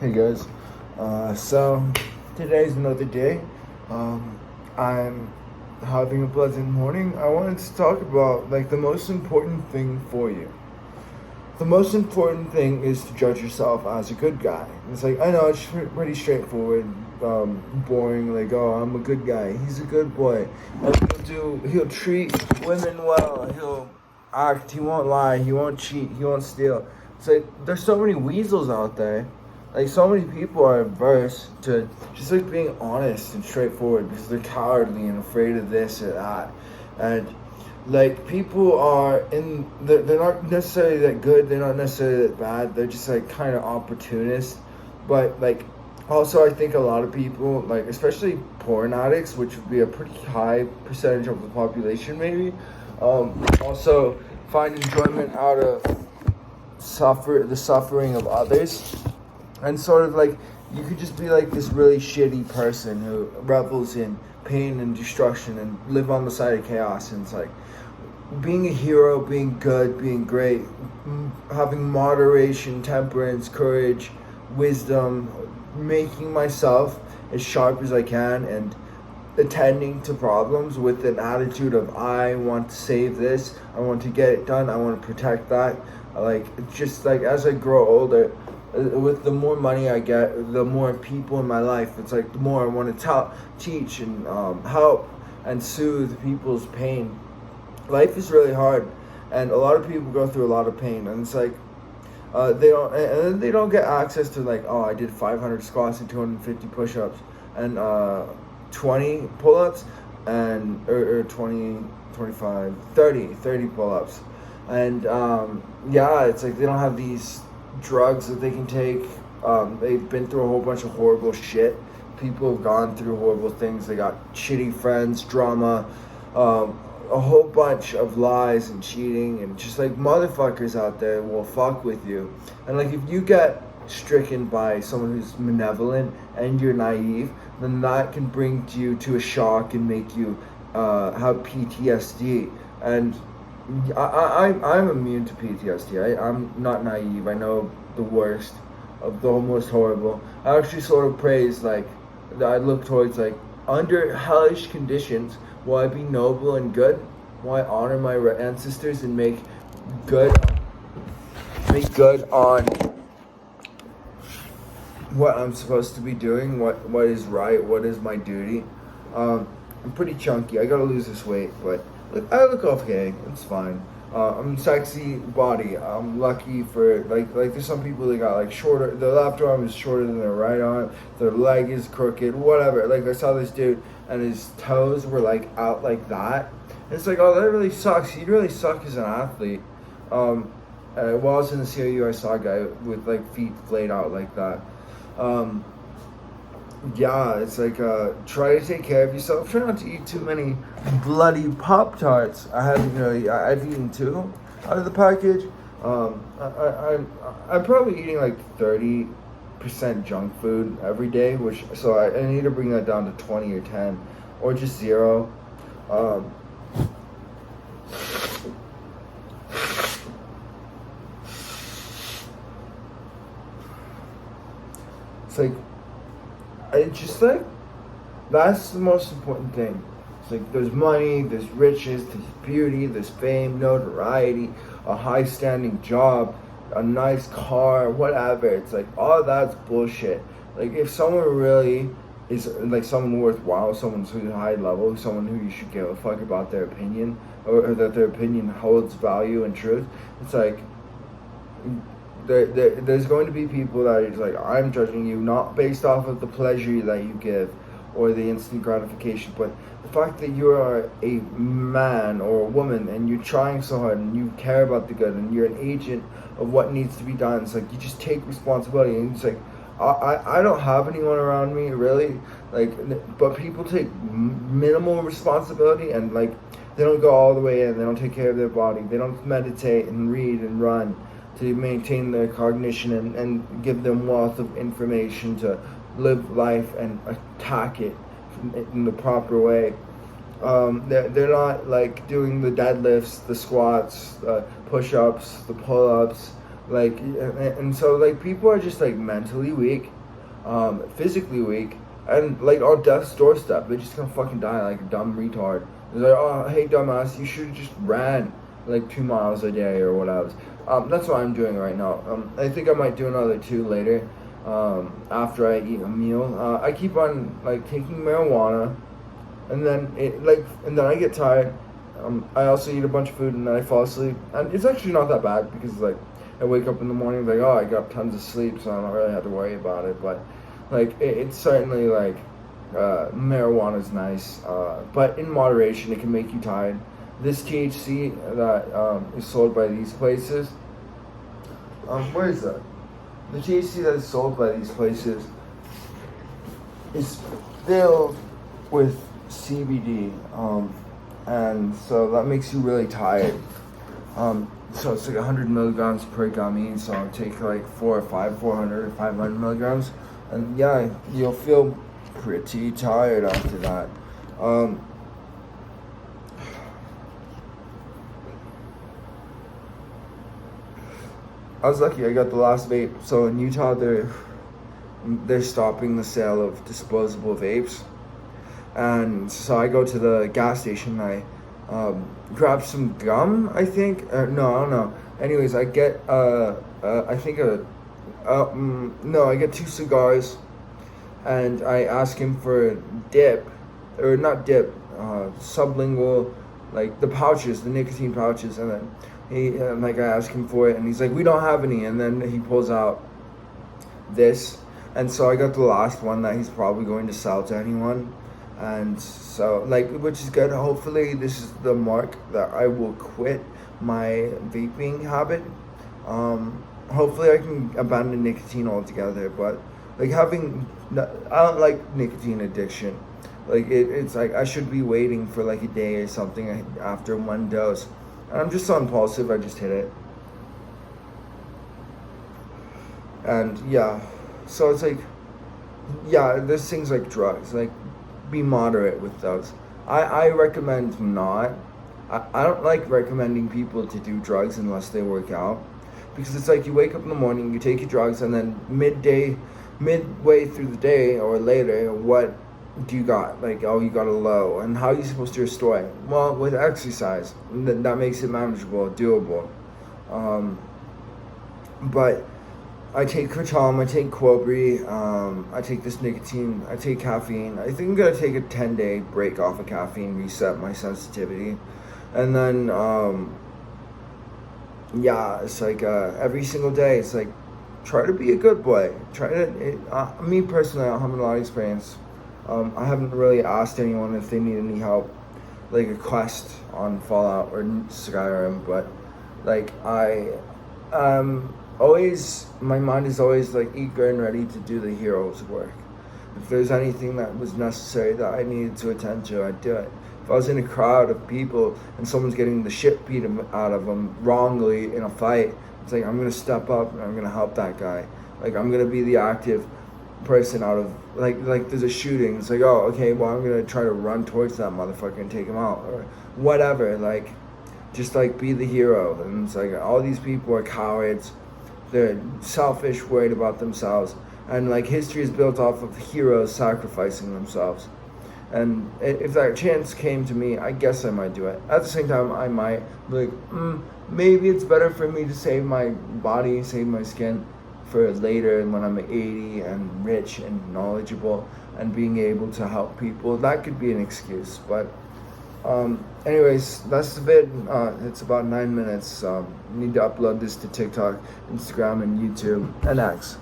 Hey guys, so today's another day. I'm having a pleasant morning. I wanted to talk about the most important thing for you. The most important thing is to judge yourself as a good guy. It's I know it's pretty straightforward, boring. I'm a good guy. He's a good boy. He'll treat women well. He'll act. He won't lie. He won't cheat. He won't steal. There's so many weasels out there. So many people are averse to just being honest and straightforward because they're cowardly and afraid of this or that. And people are they're not necessarily that good, they're not necessarily that bad, they're just kind of opportunists. But also I think a lot of people, especially porn addicts, which would be a pretty high percentage of the population maybe, also find enjoyment out of the suffering of others. And you could just be this really shitty person who revels in pain and destruction and live on the side of chaos. And it's being a hero, being good, being great, having moderation, temperance, courage, wisdom, making myself as sharp as I can, and attending to problems with an attitude of I want to save this, I want to get it done, I want to protect that. As I grow older, with the more money I get, the more people in my life, it's the more I want to teach and help and soothe people's pain. Life is really hard, and a lot of people go through a lot of pain, and it's they don't get access to I did 500 squats and 250 push-ups and 20 pull-ups and or 20, 25, 30 pull-ups, and they don't have these drugs that they can take. They've been through a whole bunch of horrible shit. People have gone through horrible things. They got shitty friends, drama, a whole bunch of lies and cheating, and just motherfuckers out there will fuck with you. And if you get stricken by someone who's malevolent and you're naive, then that can bring you to a shock and make you have PTSD. And I'm immune to PTSD. I'm not naive. I know the worst of the most horrible. I actually sort of praise I look towards under hellish conditions, will I be noble and good? Will I honor my ancestors and make good on what I'm supposed to be doing? What is right? What is my duty? I'm pretty chunky. I gotta lose this weight, but I look okay. It's fine. I'm sexy body. I'm lucky for there's some people that got shorter. Their left arm is shorter than their right arm. Their leg is crooked. Whatever. I saw this dude and his toes were out like that. And it's oh, that really sucks. You'd really suck as an athlete. While I was in the COU, I saw a guy with feet flayed out like that. It's try to take care of yourself. Try not to eat too many bloody Pop-Tarts. I've eaten 2 out of the package. I'm probably eating 30% junk food every day, so I need to bring that down to 20 or 10 or just 0. That's the most important thing. There's money, there's riches, there's beauty, there's fame, notoriety, a high standing job, a nice car, whatever. It's all that's bullshit. If someone really is someone worthwhile, someone who's high level, someone who you should give a fuck about their opinion, or that their opinion holds value and truth, it's there's going to be people that are I'm judging you not based off of the pleasure that you give or the instant gratification, but the fact that you are a man or a woman and you're trying so hard and you care about the good and you're an agent of what needs to be done. It's you just take responsibility, and it's I don't have anyone around me really, but people take minimal responsibility and they don't go all the way in. They don't take care of their body. They don't meditate and read and run to maintain their cognition and give them wealth of information to live life and attack it in the proper way. They're not doing the deadlifts, the squats, push-ups, the pull-ups, Like, and so like people are just like mentally weak, physically weak, and like on death's doorstep. They're just gonna fucking die like a dumb retard. It's like, oh, hey, dumbass, you should have just ran like 2 miles a day or whatever. That's what I'm doing right now. I think I might do another 2 later, after I eat a meal. I keep on like taking marijuana, and then I get tired. I also eat a bunch of food, and then I fall asleep. And it's actually not that bad because like I wake up in the morning like, oh, I got tons of sleep, so I don't really have to worry about it. But like it's certainly like marijuana is nice, but in moderation, it can make you tired. This THC that is sold by these places, where is that? The THC that is sold by these places is filled with CBD, and so that makes you really tired. So it's like 100 milligrams per gummy, so I'll take like 400 or 500 milligrams, and yeah, you'll feel pretty tired after that. I was lucky, I got the last vape. So in Utah, they're stopping the sale of disposable vapes, and so I go to the gas station. I grab some gum, I think. No, I don't know. Anyways, I get I think no, I get 2 cigars, and I ask him for dip, or not dip, sublingual, like the pouches, the nicotine pouches, and then I ask him for it, and he's like, we don't have any, and then he pulls out this, and so I got the last one that he's probably going to sell to anyone, and so like, which is good. Hopefully this is the mark that I will quit my vaping habit. Hopefully I can abandon nicotine altogether, but like I don't like nicotine addiction. Like it's like I should be waiting for like a day or something after 1 dose. And I'm just so impulsive, I just hit it. And yeah, so it's like, yeah, there's things like drugs, like be moderate with those. I recommend not. I don't like recommending people to do drugs unless they work out. Because it's like you wake up in the morning, you take your drugs, and then midway through the day or later, what do you got? Like, oh, you got a low, and how are you supposed to restore it? Well, with exercise, that makes it manageable, doable. But I take Kratom, I take Quobri, I take this nicotine, I take caffeine. I think I'm gonna take a 10-day break off of caffeine, reset my sensitivity, and then yeah, it's like every single day, it's like try to be a good boy. Me personally, I don't have a lot of experience. I haven't really asked anyone if they need any help, like a quest on Fallout or Skyrim, but like my mind is always like eager and ready to do the hero's work. If there's anything that was necessary that I needed to attend to, I'd do it. If I was in a crowd of people and someone's getting the shit beat out of them wrongly in a fight, it's like I'm gonna step up and I'm gonna help that guy. Like I'm gonna be the active person out of like there's a shooting. It's like, oh, okay, well I'm gonna try to run towards that motherfucker and take him out or whatever. Like just like be the hero. And it's like all these people are cowards. They're selfish, worried about themselves, and like history is built off of heroes sacrificing themselves. And if that chance came to me, I guess I might do it. At the same time, I might be like, maybe it's better for me to save my body, save my skin for later, and when I'm 80 and rich and knowledgeable and being able to help people. That could be an excuse, but anyways, that's the vid. It's about 9 minutes. Need to upload this to TikTok, Instagram, and YouTube, and X.